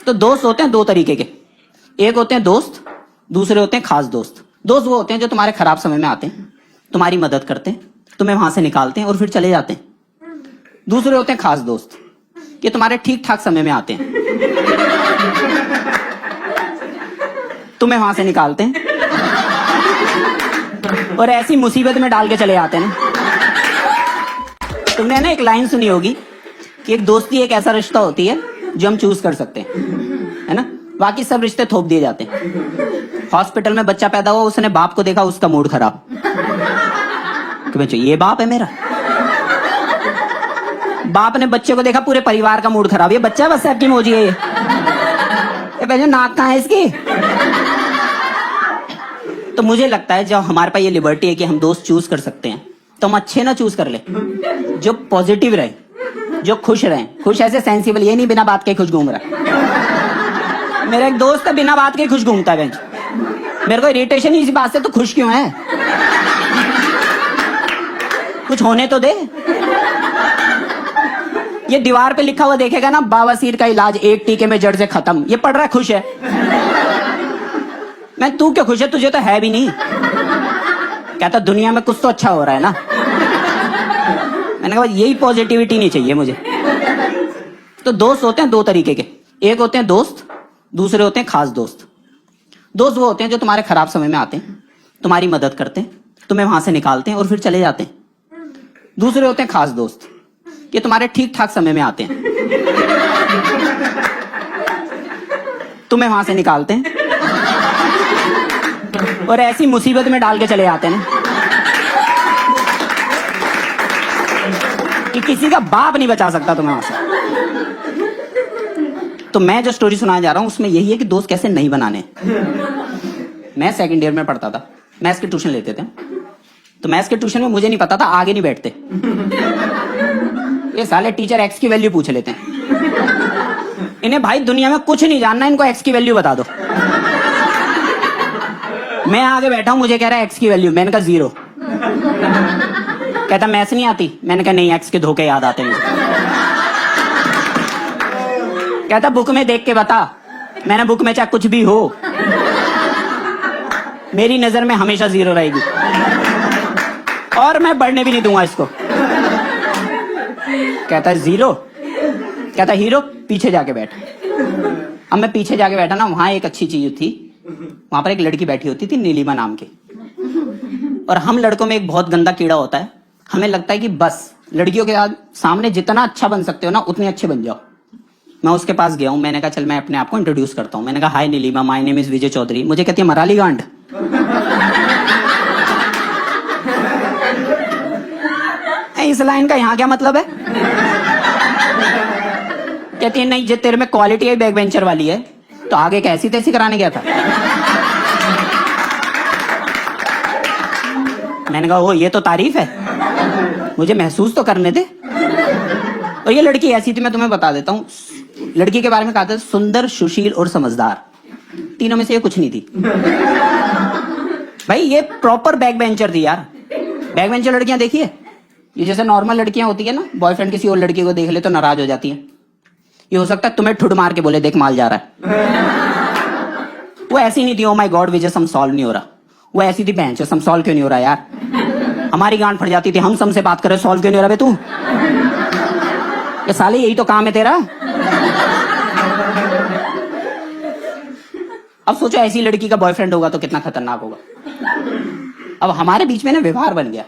तो दोस्त होते हैं दो तरीके के। एक होते हैं दोस्त, दूसरे होते हैं खास दोस्त। दोस्त वो होते हैं जो तुम्हारे खराब समय में आते हैं, तुम्हारी मदद करते हैं, तुम्हें वहां से निकालते हैं और फिर चले जाते हैं। दूसरे होते हैं खास दोस्त, कि तुम्हारे ठीक ठाक समय में आते हैं, तुम्हें वहां से निकालते हैं और ऐसी मुसीबत में डाल के चले जाते हैं ना। तुमने ना एक लाइन सुनी होगी कि एक दोस्ती एक ऐसा रिश्ता होती है जो हम चूज कर सकते हैं, है ना। बाकी सब रिश्ते थोप दिए जाते हैं। हॉस्पिटल में बच्चा पैदा हुआ, उसने बाप को देखा, उसका मूड खराब कि बच्चों ये बाप है मेरा। बाप ने बच्चे को देखा, पूरे परिवार का मूड खराब, ये बच्चा बस आपकी मौजी है ये भैया नाक कहाँ है इसकी। तो मुझे लगता है जब हमारे पास ये लिबर्टी है कि हम दोस्त चूज कर सकते हैं, तो हम अच्छे ना चूज कर ले, जो पॉजिटिव रहे, जो खुश रहे। खुश ऐसे सेंसिबल, ये नहीं बिना बात के खुश घूम रहा। मेरा एक दोस्त है बिना बात के खुश घूमता है, मेरे को इरिटेशन इसी बात से, तो खुश क्यों है, कुछ होने तो दे। ये दीवार पे लिखा हुआ देखेगा ना, बवासीर का इलाज एक टीके में जड़ से खत्म, ये पढ़ रहा है खुश है। मैं तू क्यों खुश है, तुझे तो है भी नहीं। कहता दुनिया में कुछ तो अच्छा हो रहा है ना। मैंने कहा यही पॉजिटिविटी नहीं चाहिए मुझे। तो दोस्त होते हैं दो तरीके के। एक होते हैं दोस्त, दूसरे होते हैं खास दोस्त। दोस्त वो होते हैं जो तुम्हारे खराब समय में आते हैं, तुम्हारी मदद करते हैं, तुम्हें वहां से निकालते हैं और फिर चले जाते हैं। दूसरे होते हैं खास दोस्त, कि तुम्हारे ठीक ठाक समय में आते हैं, तुम्हें वहां से निकालते हैं और ऐसी मुसीबत में डाल के चले जाते हैं ना कि किसी का बाप नहीं बचा सकता तुम्हें वहां से। तो मैं जो स्टोरी सुनाने जा रहा हूं उसमें यही है कि दोस्त कैसे नहीं बनाने। मैं सेकंड ईयर में पढ़ता था, मैथ्स की ट्यूशन लेते थे। तो मैथ्स के ट्यूशन में मुझे नहीं पता था, आगे नहीं बैठते ये साले टीचर एक्स की वैल्यू पूछ लेते हैं। इन्हें भाई दुनिया में कुछ नहीं जानना, इनको एक्स की वैल्यू बता दो। मैं आगे बैठा हूं, मुझे कह रहा है एक्स की वैल्यू, मैंने कहा 0। कहता मैथ्स नहीं आती, मैंने कहा नहीं, एक्स के धोखे याद आते हैं। कहता बुक में देख के बता, मैंने बुक में चाहे कुछ भी हो, मेरी नजर में हमेशा 0 रहेगी और मैं बढ़ने भी नहीं दूंगा इसको। कहता है 0, कहता हीरो पीछे जाके बैठ। अब मैं पीछे जाके बैठा ना, वहां एक अच्छी चीज थी, वहां पर एक लड़की बैठी होती थी नीलिमा नाम की। और हम लड़कों में एक बहुत गंदा कीड़ा होता है, हमें लगता है कि बस लड़कियों के सामने जितना अच्छा बन सकते हो ना उतने अच्छे बन जाओ। मैं उसके पास गया हूं, मैंने कहा चल मैं अपने आप को इंट्रोड्यूस करता हूं। मैंने कहा हाय नीलिमा, माय नेम इज विजय चौधरी। मुझे कहती है मराली गांड। इस लाइन का यहां क्या मतलब है? कहती है नहीं, जो तेरे में क्वालिटी है बैक बेंचर वाली है, तो आगे कैसी तैसी कराने गया था। मैंने कहा ओ ये तो तारीफ है, मुझे महसूस तो करने दे। और ये लड़की ऐसी थी, मैं तुम्हें बता देता हूँ लड़की के बारे में कहा था, सुंदर, सुशील और समझदार। तीनों में से ये कुछ नहीं थी भाई, ये प्रॉपर बैक बेंचर थी यार। बैक बेंचर लड़कियां देखिए, ये जैसे नॉर्मल लड़कियां होती है ना, बॉयफ्रेंड किसी और लड़की को देख ले तो नाराज हो जाती है। ये हो सकता है तुम्हें ठुड मार के बोले देख माल जा रहा है। वो ऐसी नहीं थी, oh my God Vijay sum solve नहीं हो रहा। वो ऐसी थी बहन सम सॉल्व क्यों नहीं हो रहा यार। हमारी गांड फट जाती थी, हम सम से बात कर रहे, सॉल्व क्यों नहीं हो रहा बे तू। ये साले यही तो काम है तेरा। अब सोचो ऐसी लड़की का बॉयफ्रेंड होगा तो कितना खतरनाक होगा। अब हमारे बीच में ना व्यवहार बन गया,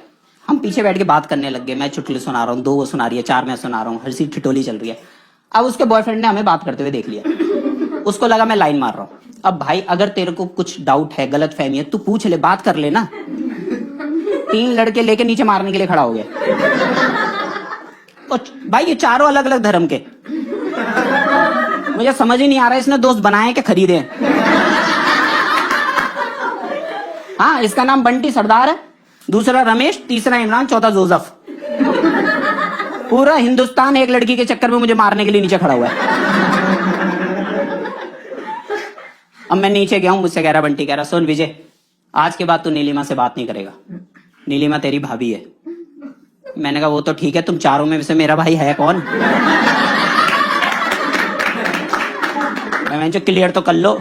हम पीछे बैठ के बात करने लग गए। मैं चुटकुले सुना रहा हूँ, 2 वो सुना रही है, 4 मैं सुना रहा हूँ, हंसी ठिठोली चल रही है। अब उसके बॉयफ्रेंड ने हमें बात करते हुए देख लिया, उसको लगा मैं लाइन मार रहा हूँ। अब भाई अगर तेरे को कुछ डाउट है, गलत फहमी है, तू पूछ ले, बात कर ले ना। 3 लड़के लेके नीचे मारने के लिए खड़ा हो गया। और भाई ये चारों अलग अलग धर्म के, मुझे समझ ही नहीं आ रहा इसने दोस्त बनाए कि खरीदे। हाँ, इसका नाम बंटी सरदार है, दूसरा रमेश, तीसरा इमरान, चौथा जोसेफ। पूरा हिंदुस्तान एक लड़की के चक्कर में मुझे मारने के लिए नीचे खड़ा हुआ है। अब मैं नीचे गया हूं, मुझसे कह रहा बंटी, कह रहा सुन विजय, आज के बाद तू नीलिमा से बात नहीं करेगा, नीलिमा तेरी भाभी है। मैंने कहा वो तो ठीक है, तुम चारों में से मेरा भाई है कौन? मैं जो क्लियर तो कर लो,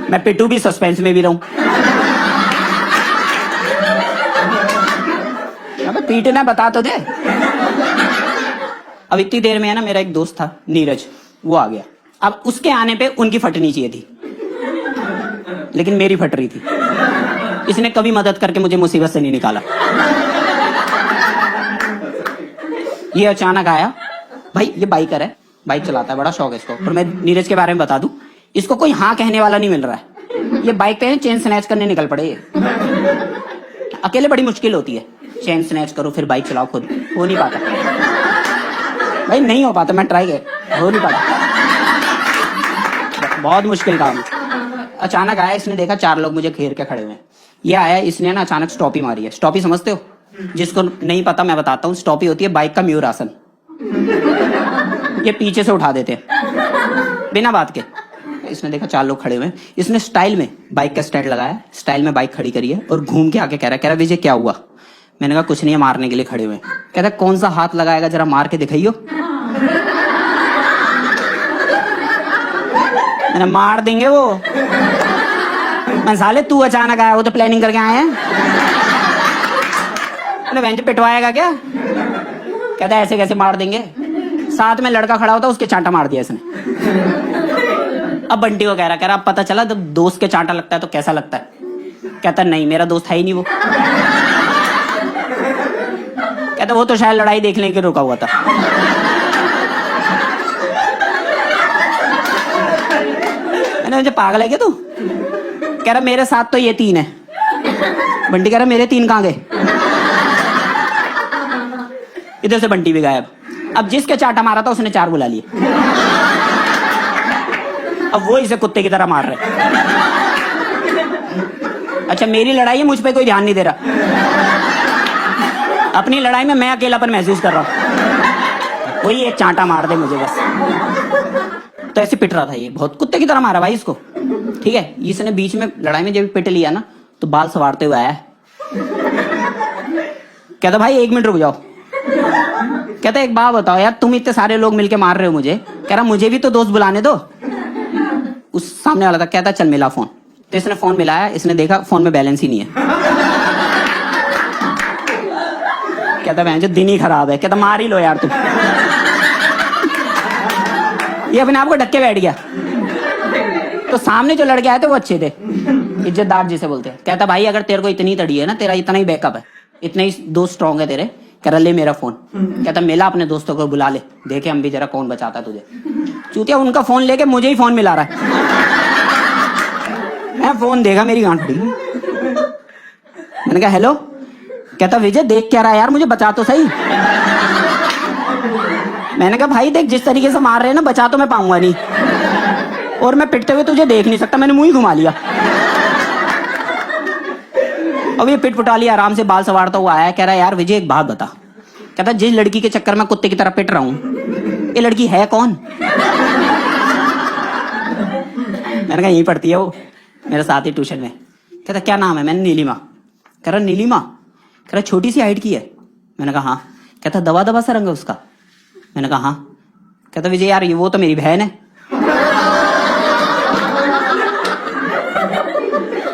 मैं पिटू भी सस्पेंस में भी रहूं। अबे पीटना बता तो दे। अब इतनी देर में है ना, मेरा एक दोस्त था नीरज, वो आ गया। अब उसके आने पे उनकी फटनी चाहिए थी, लेकिन मेरी फट रही थी। इसने कभी मदद करके मुझे मुसीबत से नहीं निकाला। ये अचानक आया, भाई ये बाइकर है, बाइक चलाता है, बड़ा शौक है इसको। और मैं नीरज के बारे में बता दूं, इसको कोई हाँ कहने वाला नहीं मिल रहा है। ये बाइक पे चेन स्नैच करने निकल पड़े। अकेले बड़ी मुश्किल होती है, चेन स्नैच करो फिर बाइक चलाओ खुद, हो नहीं पाता भाई, नहीं हो पाता। मैं ट्राई किया, हो नहीं पाता, बहुत मुश्किल काम। अचानक आया, इसने देखा 4 लोग मुझे घेर के खड़े हुए हैं। ये आया, इसने ना अचानक स्टॉपी मारी है। स्टॉपी समझते हो? जिसको नहीं पता मैं बताता हूँ, स्टॉपी होती है बाइक का म्यूर आसन। ये पीछे से उठा देते हैं बिना बात के। इसने देखा 4 लोग खड़े हुए हैं, इसने स्टाइल में बाइक का स्टैंड लगाया, स्टाइल में बाइक खड़ी करी है और घूम के आके कह रहा विजय क्या हुआ? मैंने कहा कुछ नहीं है, मारने के लिए खड़े हुए हैं। कहता कौन सा हाथ लगाएगा, जरा मार के दिखाइयो। मैंने मार देंगे वो। मैं साले तू अचानक आया, वो तो प्लानिंग करके आए हैं। मैंने पिटवाएगा क्या? कहता ऐसे कैसे मार देंगे? साथ में लड़का खड़ा होता, उसके चांटा मार दिया इसने। अब बंटी को कह रहा अब पता चला जब दोस्त के चांटा लगता है तो कैसा लगता है? कहता नहीं, मेरा दोस्त है ही नहीं वो। कहता वो तो शायद लड़ाई देखने के रुका हुआ था। मैंने मुझे पागल है क्या तू? कह रहा मेरे साथ तो ये 3 है। बंटी कह रहा मेरे 3 कहाँ गए? इधर से बंटी भी गायब। अब जिसके चाटा मारा था उसने 4 बुला लिए। अब वो इसे कुत्ते की तरह मार रहे। अच्छा मेरी लड़ाई है, मुझ पे कोई ध्यान नहीं दे रहा। अपनी लड़ाई में मैं अकेलापन महसूस कर रहा हूं। कोई एक चांटा मार दे मुझे बस। तो ऐसे पिट रहा था ये, बहुत कुत्ते की तरह मारा भाई इसको। ठीक है, इसने बीच में लड़ाई में जब पिट लिया ना, तो बाल सवारते हुए आया। कहता भाई 1 मिनट रुक जाओ। कहता एक बात बताओ यार, तुम इतने सारे लोग मिलके मार रहे हो मुझे। कह रहा मुझे भी तो दोस्त बुलाने दो। उस सामने वाला था, कहता चल मिला फोन। तो इसने फोन मिलाया, इसने देखा फोन में बैलेंस ही नहीं है। कहता बहन जो दिन ही खराब है। कहता मार ही लो यार तुम। ये अपने आप को ढक के बैठ गया। तो सामने जो लड़के आए थे वो अच्छे थे, इज्जतदार जिसे बोलते हैं। कहता भाई अगर तेरे को इतनी तड़ी है ना, तेरा इतना ही बैकअप है, इतने ही दोस्त स्ट्रॉन्ग है तेरे, कह रहा ले मेरा फोन। कहता मिला अपने दोस्तों को बुला ले, देखे हम भी जरा कौन बचाता तुझे। चूतिया उनका फोन लेके मुझे ही फोन मिला रहा है। मैं फोन देखा, मेरी गांठ फटी। मैंने कहा हेलो। कहता विजय देख क्या रहा है यार, मुझे बचा तो सही। मैंने कहा भाई देख जिस तरीके से मार रहे हैं ना, बचा तो मैं पाऊंगा नहीं, और मैं पिटते हुए तुझे देख नहीं सकता। मैंने मुंह ही घुमा लिया। अब ये पिट पुटा लिया, आराम से बाल सवारता हुआ आया। कह रहा यार विजय एक बात बता। कहता जिस लड़की के चक्कर में कुत्ते की तरह पिट रहा हूं, ये लड़की है कौन? मैंने कहा यही पढ़ती है वो, मेरे साथ ही ट्यूशन में। कहता क्या नाम है? मैंने नीलिमा। कह रहा नीलिमा? कह रहा छोटी सी हाइट की है। मैंने कहा हाँ। कहता दबा दबा सा रंग है उसका। मैंने कहा हाँ। कहता विजय यार ये वो तो मेरी बहन है।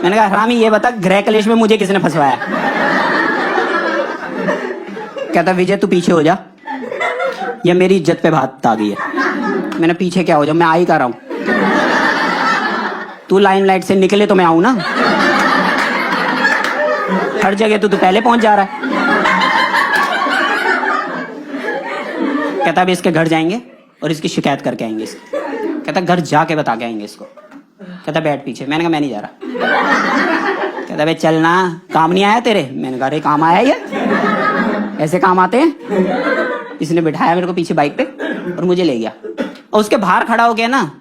मैंने कहा हरामी ये बता गृह कलेश में मुझे किसने फंसवाया? कहता विजय तू पीछे हो जा, ये मेरी इज्जत पे बात आ गई है। मैंने पीछे क्या हो जा, मैं आ ही कर रहा हूं। तू लाइमलाइट से निकले तो मैं आऊं ना। हर जगह तू पहले पहुंच जा रहा है। कहता अब इसके घर जाएंगे और इसकी शिकायत करके आएंगे इसकी। कहता घर जाके बता के आएंगे इसको। कहता बैठ पीछे। मैंने कहा मैं नहीं जा रहा। कहता भाई चल ना, काम नहीं आया तेरे? मैंने कहा अरे काम आया ये, ऐसे काम आते हैं। इसने बिठाया मेरे को पीछे बाइक पे और मुझे ले गया, और उसके बाहर खड़ा हो गया ना,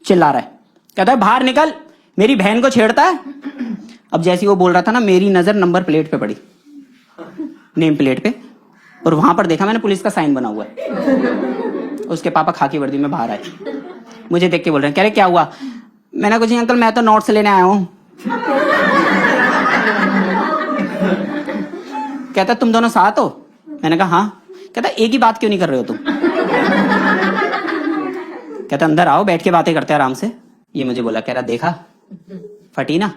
चिल्ला रहा है। कहता है बाहर निकल, मेरी बहन को छेड़ता है। अब जैसे वो बोल रहा था ना, मेरी नजर नंबर प्लेट पे पड़ी, नेम प्लेट पे, और वहां पर देखा मैंने पुलिस का साइन बना हुआ है। उसके पापा खाकी वर्दी में बाहर आए, मुझे देख के बोल रहे हैं कह रहे क्या हुआ? मैंने कुछ नहीं अंकल, मैं तो नोट्स लेने आया हूं। कहता तुम दोनों साथ हो? मैंने कहा हाँ। कहता एक ही बात क्यों नहीं कर रहे हो तुम? कहता अंदर आओ, बैठ के बातें करते हैं आराम से। ये मुझे बोला, कह रहा देखा फटी ना।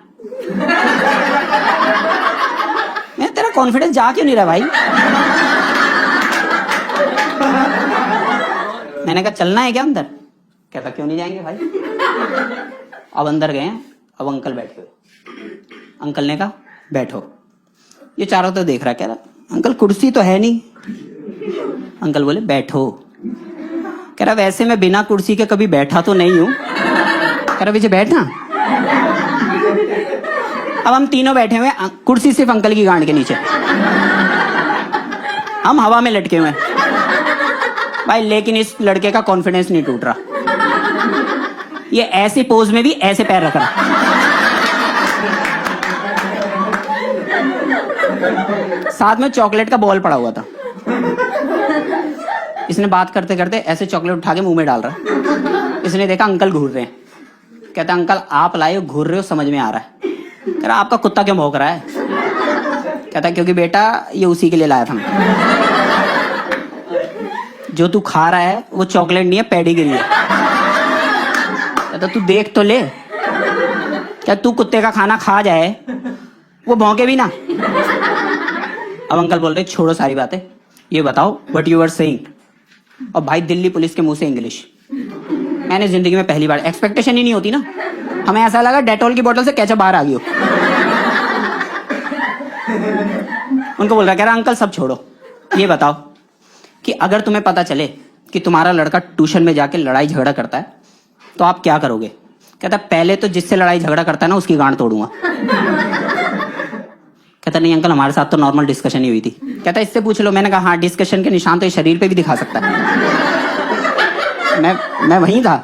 मैं तेरा कॉन्फिडेंस जा क्यों नहीं रहा भाई? मैंने कहा चलना है क्या अंदर? कहता क्यों नहीं जाएंगे भाई। अब अंदर गए, अब अंकल बैठे हुए। अंकल ने कहा बैठो। ये चारों तो देख रहा, कह रहा अंकल कुर्सी तो है नहीं। अंकल बोले बैठो। कह रहा वैसे मैं बिना कुर्सी के कभी बैठा तो नहीं हूं। कह रहा पीछे बैठना। अब हम तीनों बैठे हुए, कुर्सी सिर्फ अंकल की गांड के नीचे, हम हवा में लटके हुए भाई। लेकिन इस लड़के का कॉन्फिडेंस नहीं टूट रहा। ये ऐसी पोज में भी ऐसे पैर रख रहा। साथ में चॉकलेट का बॉल पड़ा हुआ था। इसने बात करते करते ऐसे चॉकलेट उठा के मुंह में डाल रहा। इसने देखा अंकल घूर रहे हैं। कहता अंकल आप लाए हो, घूर रहे हो, समझ में आ रहा है। कह रहा आपका कुत्ता क्यों भौंक रहा है? कहता क्योंकि बेटा ये उसी के लिए लाया था मैं। जो तू खा रहा है वो चॉकलेट नहीं है, पेडिग्री है। कहता तू देख तो ले, क्या तू कुत्ते का खाना खा जाए वो भौंके भी ना। अब अंकल बोल रहे छोड़ो सारी बातें, ये बताओ व्हाट यू आर सेइंग। और भाई दिल्ली पुलिस के मुंह से इंग्लिश। मैंने जिंदगी में पहली बार, एक्सपेक्टेशन ही नहीं होती ना, हमें ऐसा लगा डेटॉल की बोतल से केचप बाहर आ गई हो। उनको बोल रहा, कह रहा अंकल सब छोड़ो, ये बताओ कि अगर तुम्हें पता चले कि तुम्हारा लड़का ट्यूशन में जाके लड़ाई झगड़ा करता है तो आप क्या करोगे? कहता पहले तो जिससे लड़ाई झगड़ा करता है ना उसकी गांड तोड़ूंगा। कहता नहीं अंकल हमारे साथ तो नॉर्मल डिस्कशन ही हुई थी। कहता इससे पूछ लो। मैंने कहा हाँ डिस्कशन के निशान तो ये शरीर पे भी दिखा सकता है। मैं वहीं था।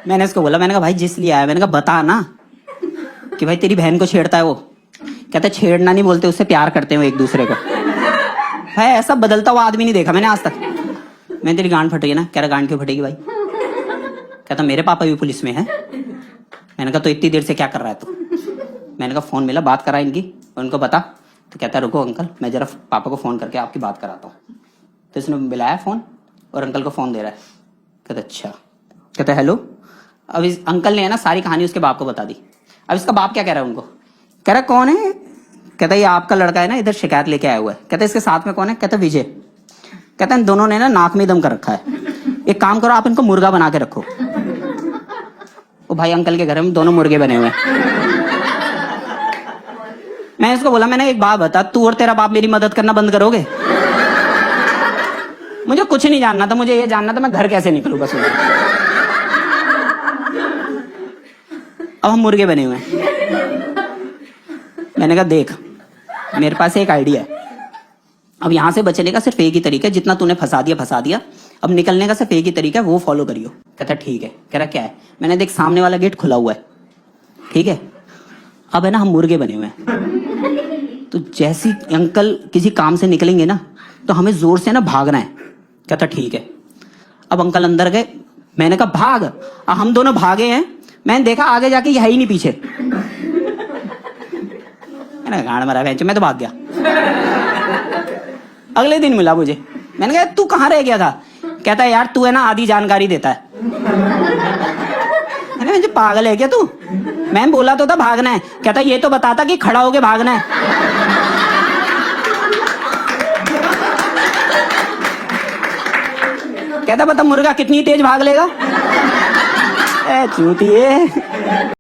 मैंने इसको बोला, मैंने कहा भाई जिस लिए आया, मैंने कहा बता ना कि भाई तेरी बहन को छेड़ता है वो। कहता छेड़ना नहीं बोलते, उससे प्यार करते हो एक दूसरे को। भाई ऐसा बदलता हुआ आदमी नहीं देखा मैंने आज तक। मैं तेरी गांड फट रही है ना? कह रहा गांड क्यों फटेगी भाई? कहता मेरे पापा भी पुलिस में है। मैंने कहा तो इतनी देर से क्या कर रहा है तू? मैंने कहा फोन मिला, बात करा इनकी, उनको बता। तो कहता रुको अंकल मैं जरा पापा को फोन करके आपकी बात कराता हूँ। तो इसने मिलाया फोन और अंकल को फोन दे रहा है। कहता अच्छा। कहता हेलो। अब इस अंकल ने है ना सारी कहानी उसके बाप को बता दी। अब इसका बाप क्या कह रहा है उनको? कह रहा कौन है? कहता ये आपका लड़का है ना, इधर शिकायत लेके आया हुआ है। कहता इसके साथ में कौन है? कहता विजय। कहता इन दोनों ने ना नाक में दम कर रखा है, एक काम करो आप इनको मुर्गा बना के रखो। ओ भाई अंकल के घर में दोनों मुर्गे बने हुए हैं। मैं इसको बोला, मैंने एक बात बता, तू और तेरा बाप मेरी मदद करना बंद करोगे? मुझे कुछ नहीं जानना था, मुझे ये जानना था मैं घर कैसे निकलूं बस। अब हम मुर्गे बने हुए हैं। मैंने कहा देख मेरे पास एक आइडिया है, अब यहां से बचने का सिर्फ एक ही तरीका है, जितना तूने फंसा दिया, अब निकलने का सिर्फ एक ही तरीका है, वो फॉलो करियो। कहता ठीक है। कह रहा क्या है? मैंने देख सामने वाला गेट खुला हुआ है, ठीक है? अब है ना हम मुर्गे बने हुए हैं, तो जैसी अंकल किसी काम से निकलेंगे ना तो हमें जोर से ना भागना है। कहता ठीक है। अब अंकल अंदर गए, मैंने कहा भाग। अब हम दोनों भागे हैं, मैंने देखा आगे जाके ये है ही नहीं पीछे। मैंने गाड़ मारा बेंच, मैं तो भाग गया। अगले दिन मिला मुझे, मैंने कहा तू कहाँ रह गया था? कहता यार तू है ना आधी जानकारी देता है। मैंने मुझे पागल है क्या तू? मैं बोला तो था भागना है। कहता ये तो बताता कि खड़ा होके भागना है। कहता बता मुर्गा कितनी तेज भाग लेगा? ए चूतिए।